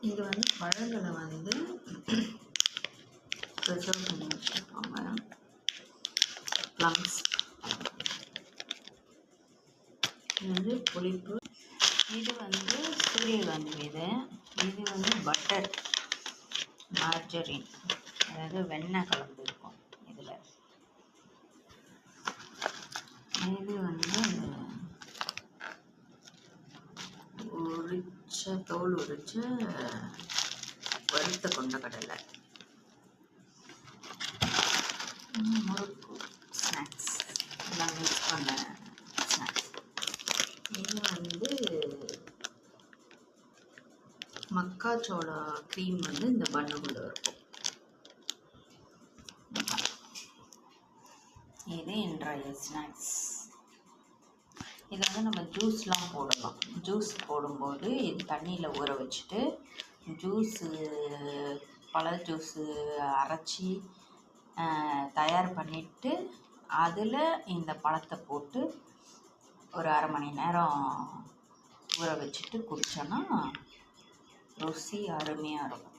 இது வந்து பழங்களை வந்து ப்ரிசர்வ் பண்ணி வச்சுருப்பாங்க. ப்ளம்ஸ் இது வந்து புளிப்பு. இது வந்து சூரியகாந்தி விதை. இது வந்து பட்டர், மார்ஜரின், அதாவது வெண்ணெய் கலந்து இருக்கும் இதில். இது வந்து தோல் உரிச்ச வறுத்த கொண்டக்கடலை. முறுக்கு ஸ்நாக்ஸ் எல்லாம் மிக்ஸ் பண்ண ஸ்நாக்ஸ். இது வந்து மக்காச்சோள க்ரீம் வந்து இந்த பண்ணுக்குள்ளே இருக்கும். இது இன்றைய ஸ்நாக்ஸ். இதை வந்து நம்ம ஜூஸ்லாம் போடலாம். ஜூஸ் போடும்போது இது தண்ணியில் ஊற வச்சுட்டு பழ ஜூஸு அரைச்சி தயார் பண்ணிவிட்டு அதில் இந்த பழத்தை போட்டு ஒரு அரை மணி நேரம் ஊற வச்சுட்டு குடித்தோன்னா ருசி அருமையாக இருக்கும்.